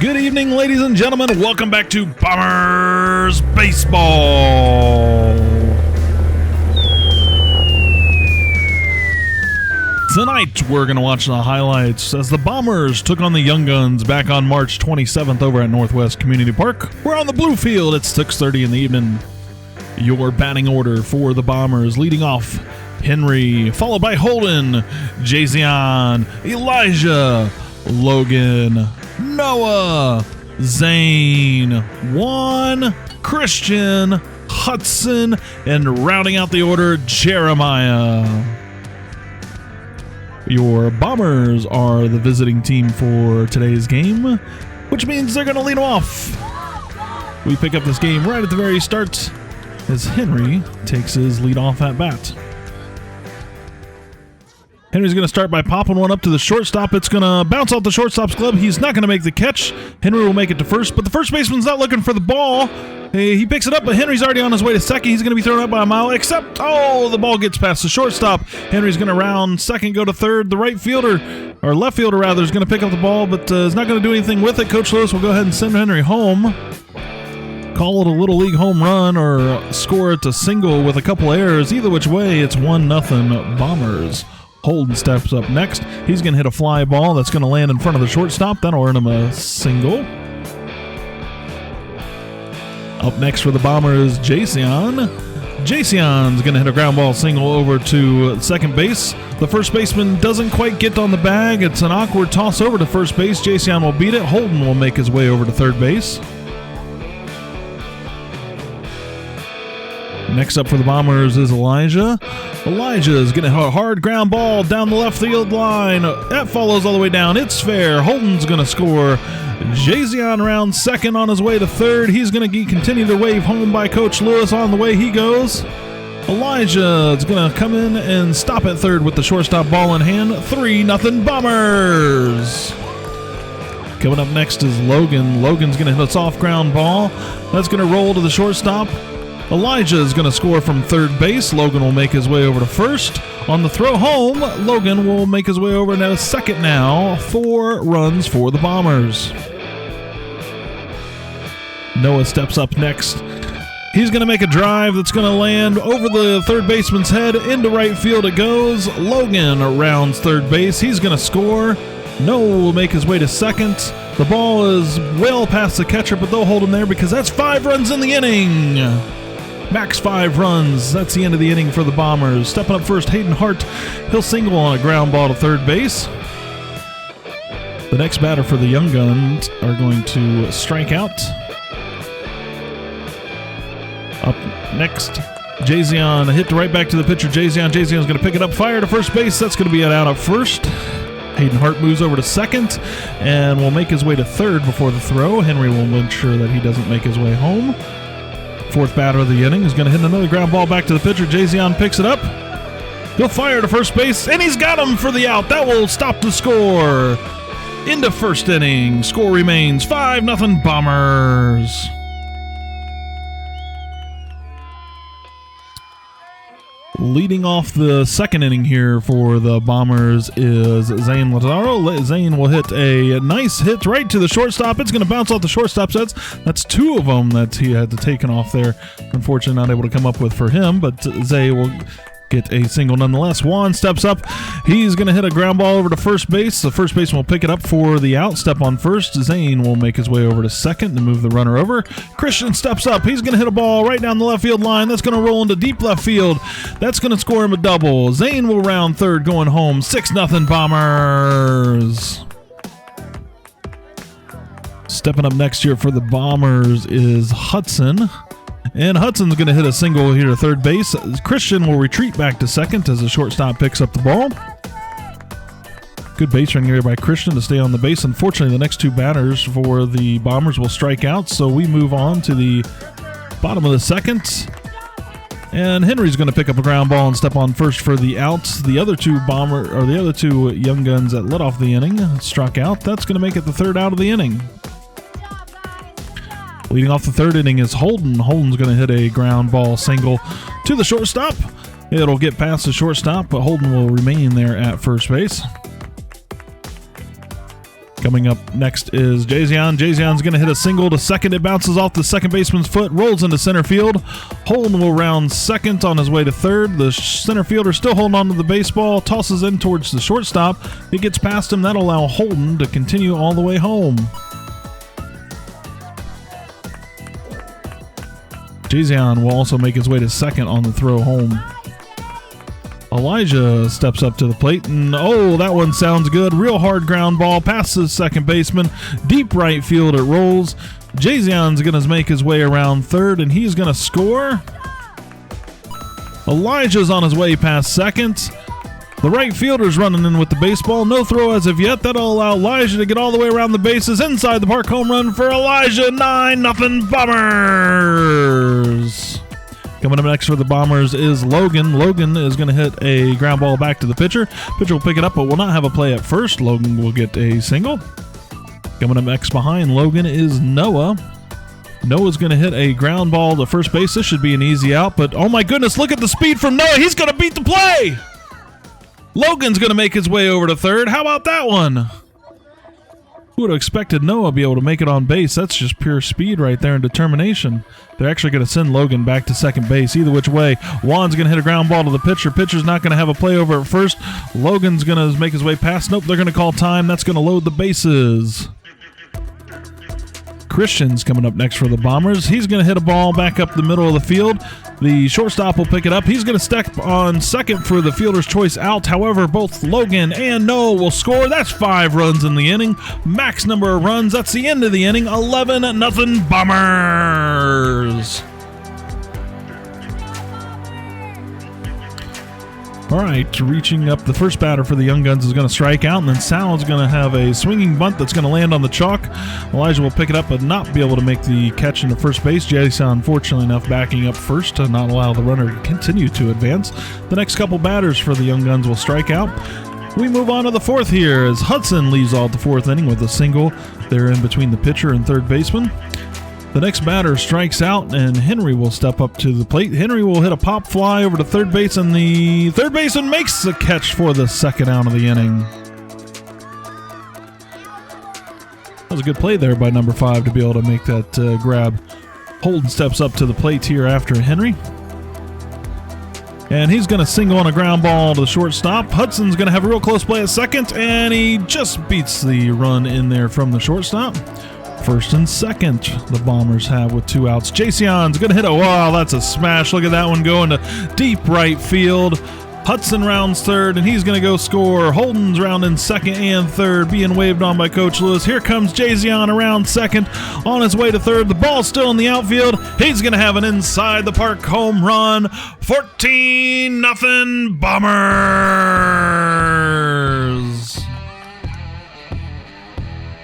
Good evening, ladies and gentlemen. Welcome back to Bombers Baseball. Tonight, we're going to watch the highlights as the Bombers took on the Young Guns back on March 27th over at Northwest Community Park. We're on the blue field at 6:30 in the evening. Your batting order for the Bombers, leading off Henry, followed by Holden, Jason, Elijah, Logan, Noah, Zane, Juan, Christian, Hudson, and rounding out the order, Jeremiah. Your Bombers are the visiting team for today's game, which means they're going to lead off. We pick up this game right at the very start as Henry takes his leadoff at bat. Henry's going to start by popping one up to the shortstop. It's going to bounce off the shortstop's glove. He's not going to make the catch. Henry will make it to first, but the first baseman's not looking for the ball. He picks it up, but Henry's already on his way to second. He's going to be thrown up by a mile, except, the ball gets past the shortstop. Henry's going to round second, go to third. The right fielder, or left fielder rather, is going to pick up the ball, but is not going to do anything with it. Coach Lewis will go ahead and send Henry home. Call it a Little League home run or score it a single with a couple errors. Either which way, it's 1-0 Bombers. Holden steps up next. He's going to hit a fly ball that's going to land in front of the shortstop. That'll earn him a single. Up next for the Bombers, Jason. Jason's going to hit a ground ball single over to second base. The first baseman doesn't quite get on the bag. It's an awkward toss over to first base. Jason will beat it. Holden will make his way over to third base. Next up for the Bombers is Elijah. Elijah is going to hit a hard ground ball down the left field line. That follows all the way down. It's fair. Holden's going to score. Jason round second on his way to third. He's going to continue to wave home by Coach Lewis on the way he goes. Elijah is going to come in and stop at third with the shortstop ball in hand. 3-0 Bombers. Coming up next is Logan. Logan's going to hit a soft ground ball. That's going to roll to the shortstop. Elijah is going to score from third base. Logan will make his way over to first. On the throw home, Logan will make his way over to second now. 4 runs for the Bombers. Noah steps up next. He's going to make a drive that's going to land over the third baseman's head. Into right field it goes. Logan rounds third base. He's going to score. Noah will make his way to second. The ball is well past the catcher, but they'll hold him there because that's 5 runs in the inning. Max 5 runs. That's the end of the inning for the Bombers. Stepping up first, Hayden Hart. He'll single on a ground ball to third base. The next batter for the Young Guns are going to strike out. Up next, Jason hit right back to the pitcher. Jason's going to pick it up, fire to first base. That's going to be an out at first. Hayden Hart moves over to second and will make his way to third before the throw. Henry will make sure that he doesn't make his way home. Fourth batter of the inning is going to hit another ground ball back to the pitcher. Jason picks it up. He'll fire to first base, and he's got him for the out. That will stop the score. Into first inning. Score remains 5-0 Bombers. Leading off the second inning here for the Bombers is Zane Lazaro. Zane will hit a nice hit right to the shortstop. It's going to bounce off the shortstop's heads. That's 2 of them that he had to taken off there. Unfortunately, not able to come up with for him, but Zay will get a single nonetheless. Juan steps up. He's going to hit a ground ball over to first base. The first baseman will pick it up for the out. Step on first. Zane will make his way over to second to move the runner over. Christian steps up. He's going to hit a ball right down the left field line. That's going to roll into deep left field. That's going to score him a double. Zane will round third going home. 6-0 Bombers. Stepping up next year for the Bombers is Hudson. And Hudson's going to hit a single here to third base. Christian will retreat back to second as the shortstop picks up the ball. Good base running here by Christian to stay on the base. Unfortunately, the next 2 batters for the Bombers will strike out, so we move on to the bottom of the second. And Henry's going to pick up a ground ball and step on first for the out. The other 2 Young Guns that led off the inning struck out. That's going to make it the third out of the inning. Leading off the third inning is Holden. Holden's going to hit a ground ball single to the shortstop. It'll get past the shortstop, but Holden will remain there at first base. Coming up next is Jazion. Jazion's going to hit a single to second. It bounces off the second baseman's foot, rolls into center field. Holden will round second on his way to third. The center fielder still holding on to the baseball, tosses in towards the shortstop. It gets past him. That'll allow Holden to continue all the way home. Jazion will also make his way to second on the throw home. Elijah steps up to the plate, and oh, that one sounds good. Real hard ground ball past the second baseman. Deep right field it rolls. Jazion's going to make his way around third, and he's going to score. Elijah's on his way past second. The right fielder's running in with the baseball. No throw as of yet. That'll allow Elijah to get all the way around the bases. Inside the park, home run for Elijah. 9-0 Bombers. Coming up next for the Bombers is Logan. Logan is going to hit a ground ball back to the pitcher. Pitcher will pick it up, but will not have a play at first. Logan will get a single. Coming up next behind Logan is Noah. Noah's going to hit a ground ball to first base. This should be an easy out, but oh my goodness, look at the speed from Noah. He's going to beat the play. Logan's going to make his way over to third. How about that one? Who would have expected Noah to be able to make it on base? That's just pure speed right there and determination. They're actually going to send Logan back to second base. Either which way, Juan's going to hit a ground ball to the pitcher. Pitcher's not going to have a play over at first. Logan's going to make his way past. Nope, they're going to call time. That's going to load the bases. Christian's coming up next for the Bombers. He's going to hit a ball back up the middle of the field. The shortstop will pick it up. He's going to step on second for the fielder's choice out. However, both Logan and Noah will score. That's 5 runs in the inning. Max number of runs. That's the end of the inning. 11-0 Bombers. All right, reaching up, the first batter for the Young Guns is going to strike out, and then Sal's going to have a swinging bunt that's going to land on the chalk. Elijah will pick it up but not be able to make the catch into first base. Jason, fortunately enough, backing up first to not allow the runner to continue to advance. The next couple batters for the Young Guns will strike out. We move on to the fourth here as Hudson leaves off the fourth inning with a single. They're in between the pitcher and third baseman. The next batter strikes out, and Henry will step up to the plate. Henry will hit a pop fly over to third base, and the third baseman makes the catch for the second out of the inning. That was a good play there by number 5 to be able to make that grab. Holden steps up to the plate here after Henry. And he's going to single on a ground ball to the shortstop. Hudson's going to have a real close play at second, and he just beats the run in there from the shortstop. First and second, the Bombers have with 2 outs. Jason's going to hit a, wow, that's a smash. Look at that one going to deep right field. Hudson rounds third, and he's going to go score. Holden's rounding second and third, being waved on by Coach Lewis. Here comes Jazion around second, on his way to third. The ball's still in the outfield. He's going to have an inside the park home run. 14-0 Bombers.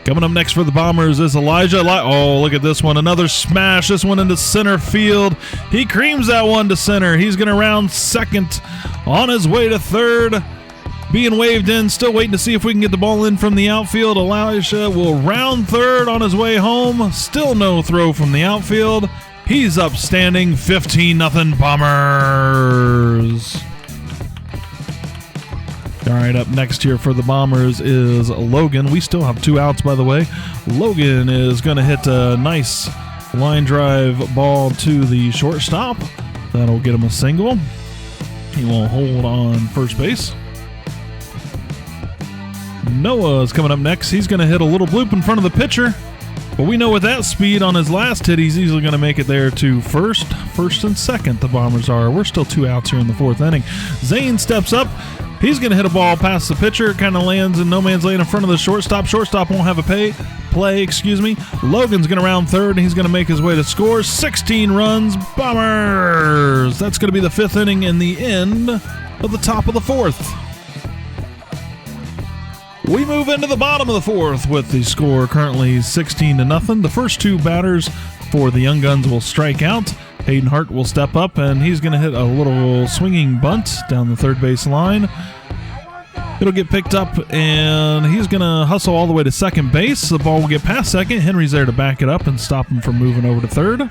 Coming up next for the Bombers is Elijah. Oh, look at this one. Another smash. This one into center field. He creams that one to center. He's going to round second on his way to third. Being waved in. Still waiting to see if we can get the ball in from the outfield. Elijah will round third on his way home. Still no throw from the outfield. He's upstanding. 15-0 Bombers. All right, up next here for the Bombers is Logan. We still have 2 outs, by the way. Logan is going to hit a nice line drive ball to the shortstop. That'll get him a single. He will hold on first base. Noah is coming up next. He's going to hit a little bloop in front of the pitcher. But we know with that speed on his last hit, he's easily going to make it there to first. First and second, the Bombers are. We're still 2 outs here in the 4th inning. Zane steps up. He's going to hit a ball past the pitcher. Kind of lands in no man's land in front of the shortstop. Shortstop won't have a play. Logan's going to round third, and he's going to make his way to score. 16 runs, Bombers. That's going to be the 5th inning and the end of the top of the 4th. We move into the bottom of the 4th with the score currently 16-0. The first 2 batters for the Young Guns will strike out. Hayden Hart will step up, and he's going to hit a little swinging bunt down the third base line. It'll get picked up, and he's going to hustle all the way to second base. The ball will get past second. Henry's there to back it up and stop him from moving over to third.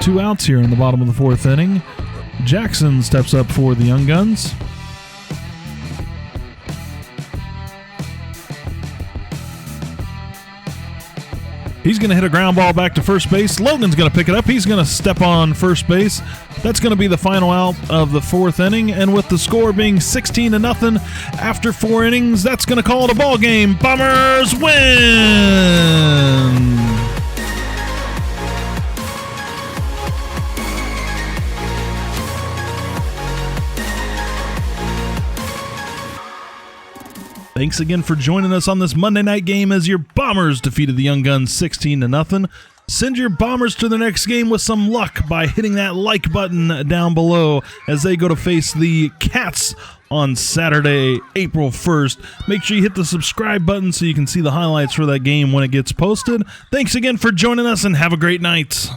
2 outs here in the bottom of the 4th inning. Jackson steps up for the Young Guns. He's going to hit a ground ball back to first base. Logan's going to pick it up. He's going to step on first base. That's going to be the final out of the 4th inning. And with the score being 16-0 after 4 innings, that's going to call it a ball game. Bombers win! Thanks again for joining us on this Monday night game as your Bombers defeated the Young Guns 16-0. Send your Bombers to the next game with some luck by hitting that like button down below as they go to face the Cats on Saturday, April 1st. Make sure you hit the subscribe button so you can see the highlights for that game when it gets posted. Thanks again for joining us and have a great night.